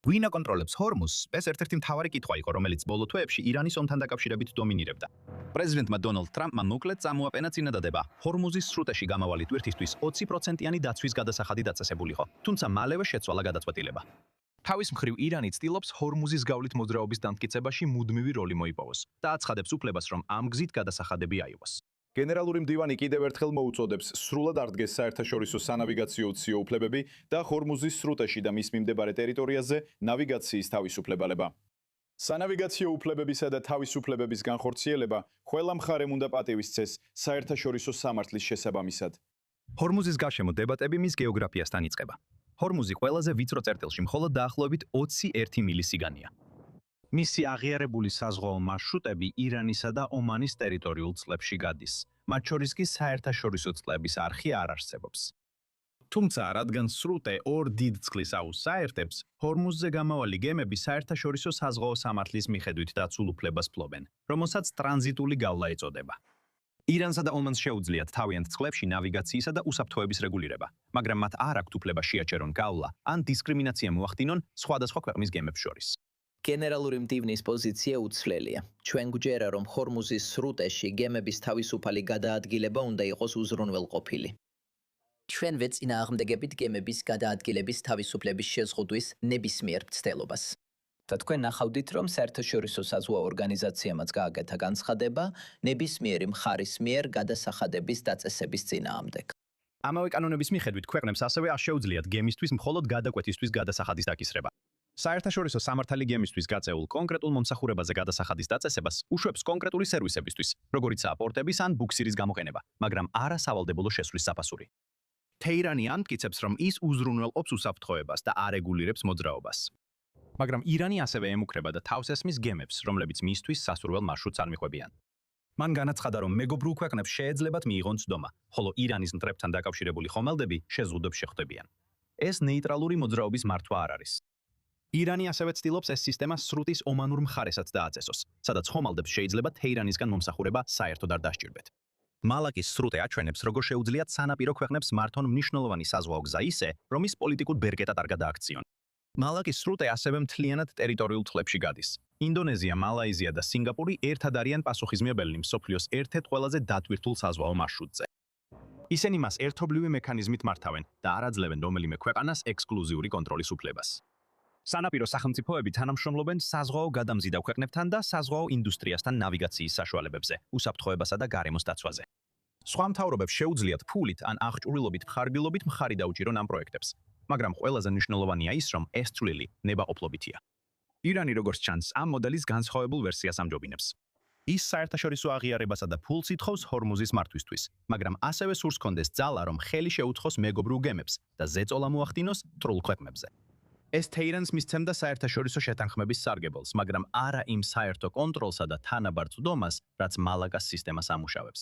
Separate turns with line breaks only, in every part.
ვინ აკონტროლებს ჰორმუზს? ეს ერთ-ერთი მთავარი კითხვა იყო, რომელიც ბოლო თვეებში ირანის ომთან დაკავშირებით დომინირებდა. პრეზიდენტმა დონალდ ტრამპმა მოკლედ წამოაყენა წინადადება. ჰორმუზის სრუტეში გამავალი ტვირთისთვის 20%-იანი დაცვის გადასახადი დაწესებულიყო, თუმცა მალევე შეცვალა გადაწყვეტილება. თავის მხრივ ირანი ცდილობს ჰორმუზის გავლით მოძრაობის დამტკიცებაში მუდმივი როლი მოიპოვოს და აცხადებს უფლებას, რომ ამ გზით გადასახადები აიღოს.
გენერალური მდივანი კიდევ ერთხელ მოუწოდებს სრულად არდგეს საერთაშორისო სანავიგაციო უციო უფლებები და ჰორმუზის სრუტეში და მის მიმდებარე ტერიტორიაზე ნავიგაციის თავისუფლებალება. სანავიგაციო უფლებებისა და თავისუფლებების განხორციელება ყველა მხარემ უნდა პატივისცეს საერთაშორისო სამართლის შესაბამისად.
ჰორმუზის გარშემო დებატები მის გეოგრაფიასთან იწყება. ჰორმუზი ყველაზე ვიწრო წერტილში მხოლოდ დაახლოებით 21 მილი სიგანეა.
მისი აღიარებული საზღვაო მარშრუტები ირანისა და ომანის ტერიტორიულ წყლებში გადის. მათ შორის კი საერთაშორისო წყლების არხი არ არსებობს.
თუმცა, რადგან სრუტე ორ დიდ წყლის აუზს აერთებს, ჰორმუზზე გამავალი გემები საერთაშორისო საზღვაო სამართლის მიხედვით დაცულ უფლებას ფლობენ, რომელსაც ტრანზიტული გავლა ეწოდება. ირანსა და ომანს შეუძლიათ თავიანთ წყლებში ნავიგაციისა და უსაფრთხოების რეგულირება, მაგრამ მათ არ აქვთ უფლება შეაჩერონ გავლა ან დისკრიმინაცია მოახდინონ სხვადასხვა ქვეყნის გემებს შორის.
გენერალური მდივნის პოზიცია უცვლელია. ჩვენ გვჯერა, რომ ჰორმუზის სრუტეში გემების თავისუფალი გადაადგილება უნდა იყოს უზრუნველყოფილი. ჩვენ ვეწინააღმდეგებით გემების გადაადგილების თავისუფლების შეზღუდვის ნებისმიერ მცდელობას. და თქვენ ნახავდით, რომ საერთაშორისო საზღვაო ორგანიზაციამაც გააკეთა განცხადება ნებისმიერი მხარის მიერ გადასახადების დაწესების წინააღმდეგ.
ამავე კანონების მიხედვით ქვეყნებს ასევე არ შეუძლიათ გემისთვის მხოლოდ გადაკვეთისთვის გადასახადის დაკისრება. საერთაშორისო სამართალი გემისთვის გაწეულ კონკრეტულ მომსახურებაზე გადასახადის დაწესებას უშვებს კონკრეტული სერვისებისთვის, როგორიცაა პორტების ან ბუქსირის გამოყენება, მაგრამ არა სავალდებულო შესვლის საფასური. თეირანი ამტკიცებს, რომ ის უზრუნველყოფს უსაფრთხოებას და არეგულირებს მოძრაობას. მაგრამ ირანი ასევე ემუქრება და თავს ესმის გემებს, რომლებიც მისთვის სასურველ მარშრუტს არ მიხვებიან. მან განაცხადა, რომ მეგობრულ ქვეყნებს შეეძლებათ მიიღონ ცდომა, ხოლო ირანის მტრებთან დაკავშირებული ხომალდები შეზღუდვებს შეხვდებიან. ეს ნეიტრალური მოძრაობის მართვა არ არის. ირანი ასევე ცდილობს ეს სისტემა სრუტის ომანურ მხარესაც დააწესოს, სადაც ხომალდებს შეიძლება თეირანისგან მომსახურება საერთოდ არ დასჭირდეთ. მალაკის სრუტე აჩვენებს, როგორ შეუძლიათ სანაპირო ქვეყნებს მართონ მნიშვნელოვანი საზღვაო გზა ისე, რომ ის პოლიტიკურ ბერკეტად არ გადააქციონ. მალაკის სრუტე ასევე მთლიანად ტერიტორიულ წყლებში გადის. ინდონეზია, მალაიზია და სინგაპური ერთად არიან პასუხისმგებელი მსოფლიოს ერთ-ერთ ყველაზე დატვირთულ საზღვაო მარშრუტზე. ისინი მას ერთობლივი მექანიზმით მართავენ და არ აძლევენ რომელიმე ქვეყანას ექსკლუზიური კონტროლის უფლებას. სანაპირო სახელმწიფოები თანამშრომლობენ საზღვაო გადამზიდავ ქვეყნებთან და საზღვაო ინდუსტრიასთან ნავიგაციის საშუალებებზე, უსაფრთხოებასა და გარემოს დაცვაზე. სხვა მთავრობებს შეუძლიათ ფულით ან აღჭურვილობით მხარბილობით მხარი დაუჭირონ ამ პროექტებს, მაგრამ ყველაზე მნიშვნელოვანია ის, რომ ეს წვლილი ნებაყოფლობითია. ირანი, როგორც ჩანს, ამ მოდელის განსხვავებულ ვერსიას ამჯობინებს. ის საერთაშორისო აღიარებასა და ფულს ითხოვს ჰორმუზის მართვისთვის, მაგრამ ასევე სურს კონდეს ძალა, რომ ხელი შეუწყოს მეგობრულ გემებს და ზეწოლა მოახდინოს მტრულ ქვეყნებზე. ეს თეირანს მისცემდა საერთაშორისო შეთანხმების სარგებელს, მაგრამ არა იმ საერთო კონტროლსა და თანაბარ წვდომას, რაც მალაკას სისტემას ამუშავებს.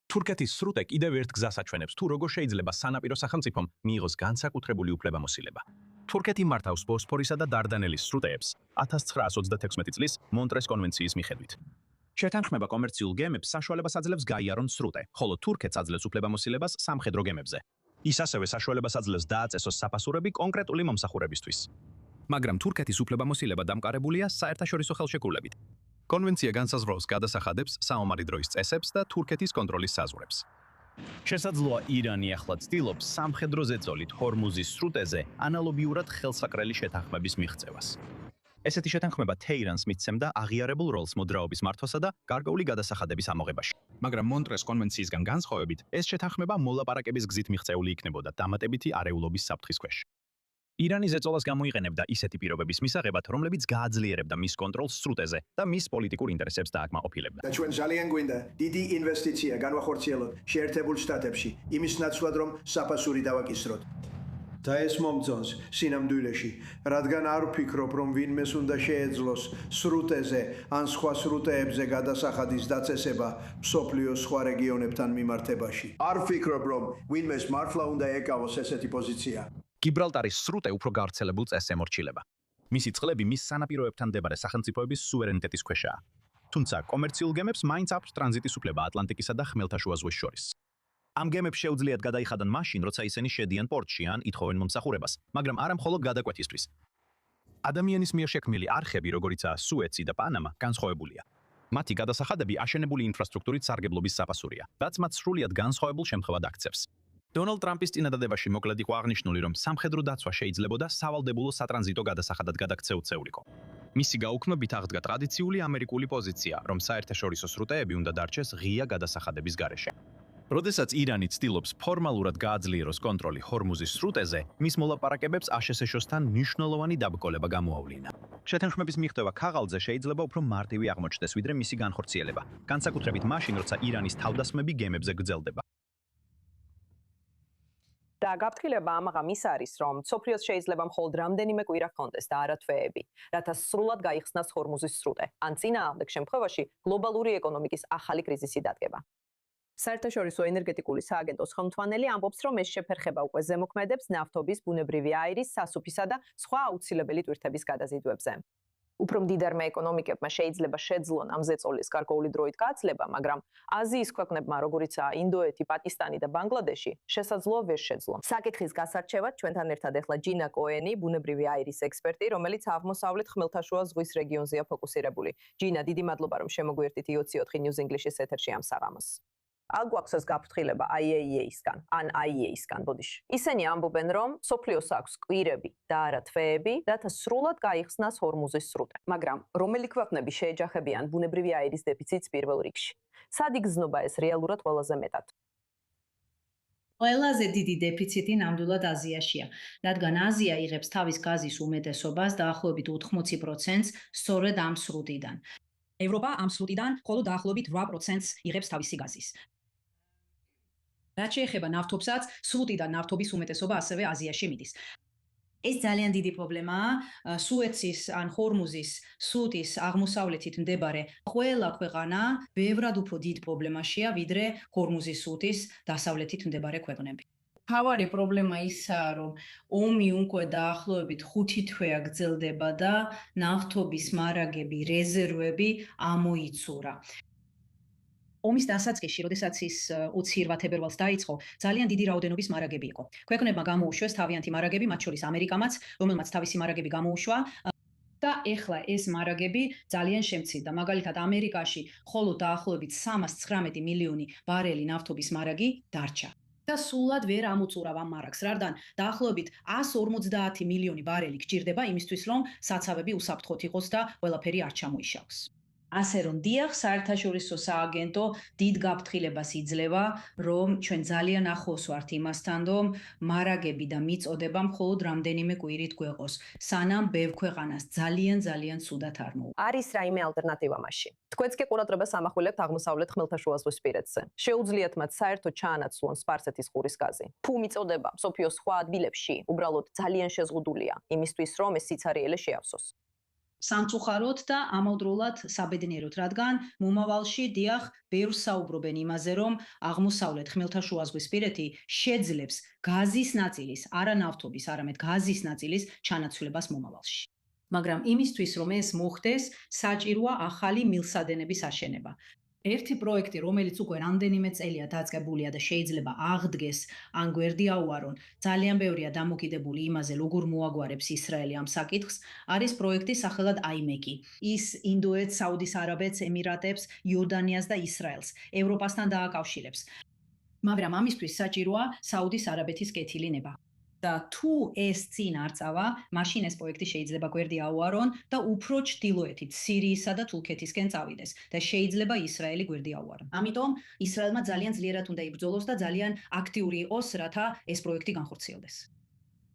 თურქეთის სრუტე კიდევ ერთ გზას აჩვენებს, თუ როგორ შეიძლება სანაპირო სახელმწიფომ მიიღოს განსაკუთრებული უფლებამოსილება. თურქეთი მართავს ბოსფორისა და დარდანელის სრუტეებს 1936 წლის მონტრეს კონვენციის მიხედვით. შეთანხმება კომერციულ გემებს საშუალებას აძლევს გაიარონ სრუტე, ხოლო თურქეთს აძლევს უფლებამოსილებას სამხედრო გემებზე. ის ასევე საშუალებას აძლევს დააწესოს საფასურები კონკრეტული მომსახურებისთვის. მაგრამ თურქეთის უფლებამოსილება დამყარებულია საერთაშორისო ხელშეკრულებით. კონვენცია განსაზღვრავს გადასახადებს, საომარი დროის წესებს და თურქეთის კონტროლის საზღვრებს. შესაძლოა ირანი ახლა ცდილობს სამხედრო ზეწოლით ჰორმუზის სრუტეზე ანალოგიურად ხელსაყრელი შეთანხმების მიღწევას. ესეთი შეთანხმება თეირანს მისცემდა აღიარებულ როლს მოძრაობის მართვასა და გარკვეული გადასახადების ამოღებაში. მაგრამ მონტრეს კონვენციისგან განსხვავებით, ეს შეთანხმება მოლაპარაკების გზით მიღწეული იქნებოდა დამატებითი არეულობის საფრთხის ქვეშ. ირანი ზეწოლას გამოიყენებდა ისეთი პირობების მისაღებად, რომლებიც გააძლიერებდა მის კონტროლს სრუტეზე და მის პოლიტიკურ ინტერესებს დააკმაყოფილებდა.
და ჩვენ ძალიან გვინდა დიდი ინვესტიცია განვახორციელოთ შეერთებულ შტატებში, იმის ნაცვლად რომ საფასური დავაკისროთ. და ეს მომწონს სინამდვილეში, რადგან არ ვფიქრობ, რომ ვინმეს უნდა შეეძლოს სრუტეზე ან სხვა სრუტეებზე გადასახადის დაწესება მსოფლიოს სხვა რეგიონებთან მიმართებაში. არ ვფიქრობ, რომ ვინმეს მართლა უნდა ეკავოს ესეთი პოზიცია.
გიბრალტარის სრუტე უფრო გავრცელებულ წესს ემორჩილება. მისი წყლები მის სანაპიროებთან მდებარე სახელმწიფოების სუვერენიტეტის ქვეშაა. თუმცა კომერციულ გემებს მაინც აქვს ტრანზიტის უფლება ატლანტიკისა და ხმელთაშუა ზღვის შორის. ამ გემებს შეუძლიათ გადაიხადონ მაშინ, როცა ისინი შედიან პორტში ან ითხოვენ მომსახურებას, მაგრამ არა მხოლოდ გადაკვეთისთვის. ადამიანის მიერ შექმნილი არხები, როგორიცაა სუეცი და პანამა, განსხვავებულია. მათი გადასახადები აშენებული ინფრასტრუქტურით სარგებლობის საფასურია, რაც მათ სრულიად განსხვავებულ შემთხვევად აქცევს. დონალდ ტრამპის წინადადებაში მოკლედ იყო აღნიშნული, რომ სამხედრო დაცვა შეიძლებოდა სავალდებულო სატრანზიტო გადასახადად გადაქცეულ წევრიკო. მისი გაუქმებით აღდგა ტრადიციული ამერიკული პოზიცია, რომ საერთაშორისო სრუტეები უნდა დარჩეს ღია გადასახადების გარეშე. როდესაც ირანი ცდილობს ფორმალურად გააძლიეროს კონტროლი ჰორმუზის სრუტეზე, მის მოლაპარაკებებს აშშ-თან მნიშვნელოვანი დაბკოლება გამოავლინა. შეთანხმების მიღწევა ქაღალდზე შეიძლება უფრო მარტივი აღმოჩნდეს, ვიდრე მისი განხორციელება, განსაკუთრებით მაშინ, როცა ირანის თავდასხმები გემებზე გრძელდება.
და გაფრთხილება ამაღამ ის არის, რომ სოფლიოს შეიძლება მხოლოდ რამდენიმე კვირა ჰქონდეს და არა თვეები, რათა სრულად გაიხსნას ჰორმუზის სრუტე, ან წინააღმდეგ შემთხვევაში გლობალური ეკონომიკის ახალი კრიზისი დადგება. საერთაშორისო ენერგეტიკული სააგენტოს ხელმძღვანელი ამბობს, რომ ეს შეფერხება უკვე ზემოქმედებს ნავთობის, ბუნებრივი აირის, სასუფისა და სხვა აუცილებელი ტვირთების გადაზიდვებზე. უფრო მდიდარმა ეკონომიკებმა შეიძლება შეძლონ ამ ზეწოლის გარკვეული დროით გაცლება, მაგრამ აზიის ქვეყნებმა, როგორიცაა ინდოეთი, პაკისტანი და ბანგლადეში, შესაძლოა ვერ შეძლონ. საკითხის გასარჩევად ჩვენთან ერთად ახლა ჯინა კოენი, ბუნებრივი აირის ექსპერტი, რომელიც აღმოსავლეთ ხმელთაშუა ზღვის რეგიონზეა ფოკუსირებული. ჯინა, დიდი მადლობა, რომ შემოგვიერთდით IOC4 News English-ის ეთერში ამ საღამოს. ალგვაქსოს გაფრთხილება IAEA-სგან, ან IEA-სგან, ბოდიში. ისინი ამბობენ, რომ სოფლიოს აქვს კვირები და არა თვეები, რათა სრულად გაიხსნას ჰორმუზის სრუტე. მაგრამ რომელი ქვეყნები შეეჯახებიან ბუნებრივი აირის დეფიციტს პირველ რიგში? სად იგრძნობა ეს რეალურად ყველაზე მეტად?
ყველაზე დიდი დეფიციტი ნამდვილად აზიაშია, რადგან აზია იღებს თავის გაზის უმეტესობას დაახლოებით 80%-ს სწორედ ამ სრუტიდან. ევროპა ამ სრუტიდან მხოლოდ დაახლოებით 8%-ს იღებს თავისი გაზის. რაც შეეხება ნავთობსაც, სრუტიდან ნავთობის უმეტესობა ასევე აზიაში მიდის. ეს ძალიან დიდი პრობლემაა. სუეცის ან ჰორმუზის სრუტის აღმოსავლეთით მდებარე ყველა ქვეყანა ბევრად უფრო დიდ პრობლემაშია, ვიდრე ჰორმუზის სრუტის დასავლეთით მდებარე ქვეყნები. მთავარი პრობლემა ისაა, რომ ომი უკვე დაახლოებით 5 თვეა გრძელდება და ნავთობის მარაგები, რეზერვები ამოიცურა. ომის დასაწყისში, როდესაც ის 28 თებერვალს დაიწყო, ძალიან დიდი რაოდენობის მარაგები იყო. ქვეყნებმა გამოუშვეს თავიანთი მარაგები, მათ შორის ამერიკამაც, რომელმაც თავისი მარაგები გამოუშვა. და ეხლა ეს მარაგები ძალიან შემცირდა. მაგალითად, ამერიკაში მხოლოდ დაახლოებით 319 მილიონი ბარელი ნავთობის მარაგი დარჩა. და სულად ვერ ამოწურავ ამ მარაგს, რადგან დაახლოებით 150 მილიონი ბარელი გჭირდება იმისთვის, რომ საცავები უსაფრთხოდ იყოს და ყველაფერი არ ჩამოიშალოს. ასე რომ დიახ, საერთაშორისო სააგენტო დიდ გაფრთხილებას იძლევა, რომ ჩვენ ძალიან ახლოს ვართ იმასთან, რომ მარაგები და მიწოდება მხოლოდ რამდენიმე კვირით გვეყოს, სანამ ბევრ ქვეყანას ძალიან ცუდად არ მოუვას.
არის რაიმე ალტერნატივა მასში? თქვენც კი ყურადღებას ამახვილებთ აღმოსავლეთ ხმელთაშუაზღვისპირეთზე. შეუძლიათ მათ საერთოდ ჩაანაცვლონ სპარსეთის ყურის გაზი. თუ მიწოდება მსოფლიოს სხვა ადგილებში უბრალოდ ძალიან შეზღუდულია იმისთვის, რომ ეს სიცარიელე შეავსოს.
სამწუხაროდ და ამავდროულად საბედნიეროდ, რადგან მომავალში დიახ, ბევრს საუბრობენ იმაზე, რომ აღმოსავლეთ ხმელთაშუაზღვისპირეთი შეძლებს გაზის ნაწილის, არა ნავთობის, არამედ გაზის ნაწილის ჩანაცვლებას მომავალში. მაგრამ იმისთვის, რომ ეს მოხდეს, საჭიროა ახალი მილსადენების აშენება. ერთი პროექტი, რომელიც უკვე რამდენიმე წელია დაწყებულია და შეიძლება აღდგეს ან გვერდი აუარონ, ძალიან ბევრია დამოკიდებული იმაზე, როგორ მოაგვარებს ისრაელი ამ საკითხს, არის პროექტი სახელად IMEC-ი. ის ინდოეთს, საუდის არაბეთს, ემირატებს, იორდანიას და ისრაელს ევროპასთან დააკავშირებს. მაგრამ ამისთვის საჭიროა საუდის არაბეთის კეთილი ნება. და თუ ეს წინ არ წავა, მაშინ ეს პროექტი შეიძლება გვერდი აუარონ და უფრო ჩრდილოეთით, სირიისა და თურქეთისკენ წავიდეს და შეიძლება ისრაელი გვერდი აუარონ. ამიტომ ისრაელმა ძალიან ძლიერად უნდა იბრძოლოს და ძალიან აქტიური იყოს, რათა ეს პროექტი განხორციელდეს.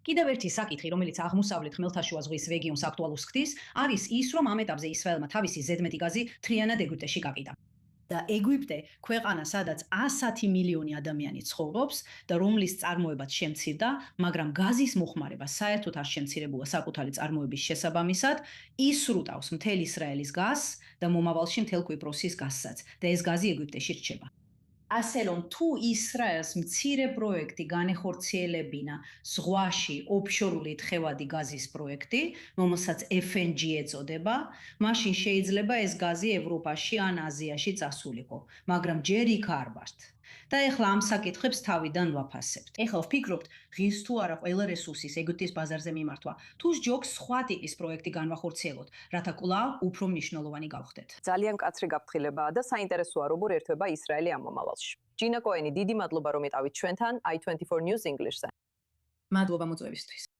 კიდევ ერთი საკითხი, რომელიც აღმოსავლეთ ხმელთაშუა ზღვის რეგიონს აქტუალურს ხდის, არის ის, რომ ამ ეტაპზე ისრაელმა თავისი ზედმეტი გაზი მთლიანად ეგვიპტეში გაყიდა. და ეგვიპტე ქვეყანა, სადაც 110 მილიონი ადამიანი ცხოვრობს და რომლის წარმოებაც შემცირდა, მაგრამ გაზის მოხმარება საერთოდ არ შემცირებულა საკუთარი წარმოების შესაბამისად, ისრუტავს მთელ ისრაელის გაზს და მომავალში მთელ კვიპროსის გაზსაც და ეს გაზი ეგვიპტეში რჩება. ასე რომ თუ ისრაელს მცირე პროექტი განეხორციელებინა ზღვაში ოფშორული თხევადი გაზის პროექტი, რომელსაც FNG ეწოდება, მაშინ შეიძლება ეს გაზი ევროპაში ან აზიაში წასულიყო, მაგრამ ჯერ იქ არ ვართ. და ეხლა ამ საკითხებს თავიდან ვაფასებთ.
ეხლა ვფიქრობთ, ღირს თუ არა ყველა რესურსის ეგვიპტის ბაზარზე მიმართვა, თუ სჯობს სხვა ტიპის პროექტი განვახორციელოთ, რათა კვლავ უფრო მნიშვნელოვანი გავხდეთ.
ძალიან მკაცრი გაფრთხილებაა და საინტერესოა როგორ ერთვება ისრაელი ამ მომავალში. ჯინა კოენი, დიდი მადლობა რომ იტავით ჩვენთან i24 News English-ზე.
მადლობა მოწვევისთვის.